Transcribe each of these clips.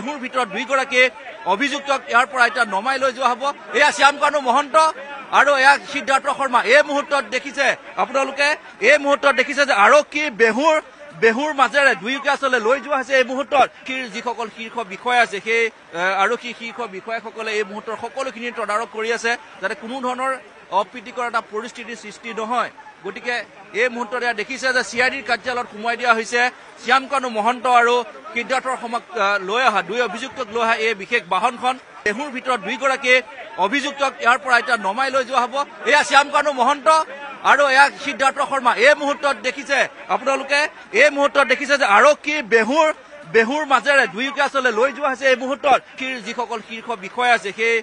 দেহুৰ ভিতৰত দুইগৰাকী অভিযুক্তক ইয়াৰ পৰা এতিয়া নমাই লৈ যোৱা হ'ব। এয়া শ্যামকানু মহন্ত আৰু এয়া সিদ্ধাৰ্থ শৰ্মা। এই মুহূৰ্তত দেখিছে আপোনালোকে, এই মুহূৰ্তত দেখিছে যে আৰক্ষী বেহুৰ মাজেৰে দুয়োকে আচলতে লৈ যোৱা হৈছে। এই মুহূৰ্তত যিসকল শীৰ্ষ বিষয়া আছে সেই আৰক্ষী শীৰ্ষ বিষয়াসকলে এই মুহূৰ্তৰ সকলোখিনি তদাৰক কৰি আছে যাতে কোনো ধৰণৰ অপ্ৰীতিকৰ এটা পৰিস্থিতিৰ সৃষ্টি নহয়। গতিকে এই মুহূৰ্তত এয়া দেখিছে যে CIDৰ কাৰ্যালয়ত সোমোৱাই দিয়া হৈছে শ্যামকানু মহন্ত আৰু সিদ্ধাৰ্থ শৰ্মাক লৈ অহা দুই অভিযুক্তক লৈ অহা এই বিশেষ বাহনখন। দেহুৰ ভিতৰত দুইগৰাকী অভিযুক্তক ইয়াৰ পৰা এতিয়া নমাই লৈ যোৱা হ'ব। এয়া শ্যামকানু মহন্ত আৰু এয়া সিদ্ধাৰ্থ শৰ্মা। এই মুহূৰ্তত দেখিছে আপোনালোকে, এই মুহূৰ্তত দেখিছে যে আৰক্ষী বেহুৰ মাজেৰে দুয়োকে আচলতে লৈ যোৱা হৈছে। এই মুহূৰ্তত যিসকল শীৰ্ষ বিষয়া আছে সেই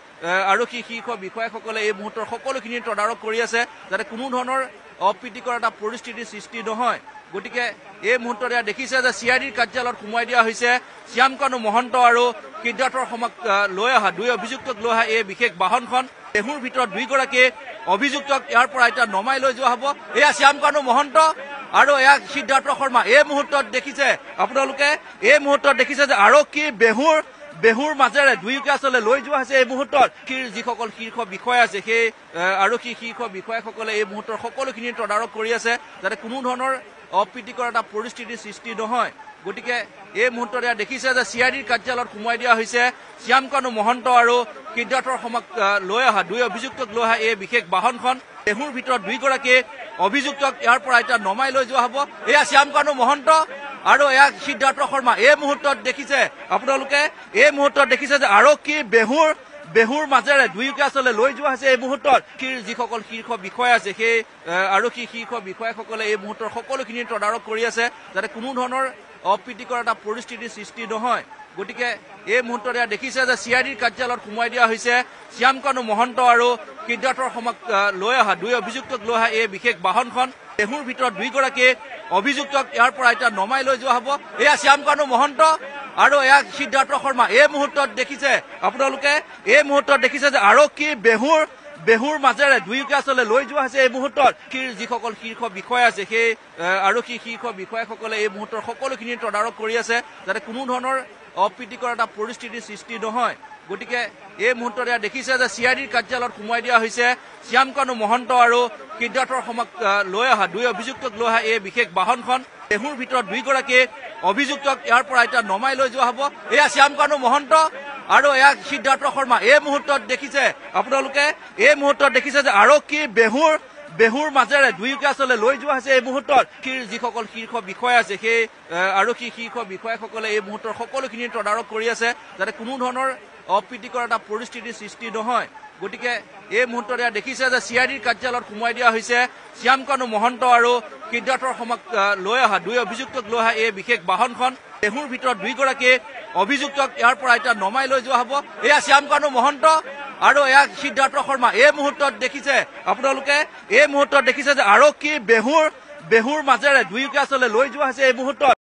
আৰক্ষী শীৰ্ষ বিষয়াসকলে এই মুহূৰ্তৰ সকলোখিনি তদাৰক কৰি আছে যাতে কোনো ধৰণৰ অপ্ৰীতিকৰ এটা পৰিস্থিতিৰ সৃষ্টি নহয়। গতিকে এই মুহূৰ্তত এয়া দেখিছে যে CIDৰ কাৰ্যালয়ত সোমোৱাই দিয়া হৈছে শ্যামকানু মহন্ত আৰু সিদ্ধাৰ্থ শৰ্মাক লৈ অহা দুই অভিযুক্তক লৈ অহা এই বিশেষ বাহনখন। দেহুৰ ভিতৰত দুইগৰাকী অভিযুক্তক ইয়াৰ পৰা এতিয়া নমাই লৈ যোৱা হ'ব। এয়া শ্যামকানু মহন্ত আৰু এয়া সিদ্ধাৰ্থ শৰ্মা। এই মুহূৰ্তত দেখিছে আপোনালোকে, এই মুহূৰ্তত দেখিছে যে আৰক্ষী বেহুৰ মাজেৰে দুয়োকে আচলতে লৈ যোৱা হৈছে। এই মুহূৰ্তত যিসকল শীৰ্ষ বিষয়া আছে সেই আৰক্ষী শীৰ্ষ বিষয়াসকলে এই মুহূৰ্তৰ সকলোখিনি তদাৰক কৰি আছে যাতে কোনো ধৰণৰ অপ্ৰীতিকৰ এটা পৰিস্থিতিৰ সৃষ্টি নহয়। গতিকে এই মুহূৰ্তত এয়া দেখিছে যে CIDৰ কাৰ্যালয়ত সোমোৱাই দিয়া হৈছে শ্যামকানু মহন্ত আৰু সিদ্ধাৰ্থ শৰ্মাক লৈ অহা দুই অভিযুক্তক লৈ অহা এই বিশেষ বাহনখন। দেহুৰ ভিতৰত দুইগৰাকী অভিযুক্তক ইয়াৰ পৰা এতিয়া নমাই লৈ যোৱা হ'ব। এয়া শ্যামকানু মহন্ত আৰু এয়া সিদ্ধাৰ্থ শৰ্মা। এই মুহূৰ্তত দেখিছে আপোনালোকে, এই মুহূৰ্তত দেখিছে যে আৰক্ষী বেহুৰ মাজেৰে দুয়োকে আচলতে লৈ যোৱা হৈছে। এই মুহূৰ্তত যিসকল শীৰ্ষ বিষয়া আছে সেই আৰক্ষী শীৰ্ষ বিষয়াসকলে এই মুহূৰ্তৰ সকলোখিনি তদাৰক কৰি আছে যাতে কোনো ধৰণৰ অপ্ৰীতিকৰ এটা পৰিস্থিতিৰ সৃষ্টি নহয়। গতিকে এই মুহূৰ্তত এয়া দেখিছে যে CIDৰ কাৰ্যালয়ত সোমোৱাই দিয়া হৈছে শ্যামকানু মহন্ত আৰু সিদ্ধাৰ্থ শৰ্মাক লৈ অহা দুই অভিযুক্তক লৈ অহা এই বিশেষ বাহনখন। দেহুৰ ভিতৰত দুইগৰাকী অভিযুক্তক ইয়াৰ পৰা এতিয়া নমাই লৈ যোৱা হ'ব। এয়া শ্যামকানু মহন্ত আৰু এয়া সিদ্ধাৰ্থ শৰ্মা। এই মুহূৰ্তত দেখিছে আপোনালোকে, এই মুহূৰ্তত দেখিছে যে আৰক্ষী বেহুৰ মাজেৰে দুয়োকে আচলতে লৈ যোৱা হৈছে। এই মুহূৰ্তত যিসকল শীৰ্ষ বিষয়া আছে সেই আৰক্ষী শীৰ্ষ বিষয়াসকলে এই মুহূৰ্তৰ সকলোখিনি তদাৰক কৰি আছে যাতে কোনো ধৰণৰ অপ্ৰীতিকৰ এটা পৰিস্থিতিৰ সৃষ্টি নহয়। গতিকে এই মুহূৰ্তত এয়া দেখিছে যে CIDৰ কাৰ্যালয়ত সোমোৱাই দিয়া হৈছে শ্যামকানু মহন্ত আৰু সিদ্ধাৰ্থ শৰ্মাক লৈ অহা দুই অভিযুক্তক লৈ অহা এই বিশেষ বাহনখন। দেহুৰ ভিতৰত দুইগৰাকী অভিযুক্তক ইয়াৰ পৰা এতিয়া নমাই লৈ যোৱা হ'ব। এয়া শ্যামকানু মহন্ত আৰু এয়া সিদ্ধাৰ্থ শৰ্মা। এই মুহূৰ্তত দেখিছে আপোনালোকে, এই মুহূৰ্তত দেখিছে যে আৰক্ষী বেহুৰ মাজেৰে দুয়োকে আচলতে লৈ যোৱা হৈছে। এই মুহূৰ্তত যিসকল শীৰ্ষ বিষয়া আছে সেই আৰক্ষী শীৰ্ষ বিষয়াসকলে এই মুহূৰ্তৰ সকলোখিনি তদাৰক কৰি আছে যাতে কোনো ধৰণৰ অপ্ৰীতিকৰ এটা পৰিস্থিতিৰ সৃষ্টি নহয়। গতিকে এই মুহূৰ্তত এয়া দেখিছে যে CIDৰ কাৰ্যালয়ত সোমোৱাই দিয়া হৈছে শ্যামকানু মহন্ত আৰু সিদ্ধাৰ্থ শৰ্মাক লৈ অহা দুই অভিযুক্তক লৈ অহা এই বিশেষ বাহনখন। দেহুৰ ভিতৰত দুইগৰাকী অভিযুক্তক ইয়াৰ পৰা এতিয়া নমাই লৈ যোৱা হ'ব। এয়া শ্যামকানু মহন্ত আৰু এয়া সিদ্ধাৰ্থ শৰ্মা। এই মুহূৰ্তত দেখিছে আপোনালোকে, এই মুহূৰ্তত দেখিছে যে আৰক্ষী বেহুৰ মাজেৰে দুয়োকে আচলতে লৈ যোৱা হৈছে। এই মুহূৰ্তত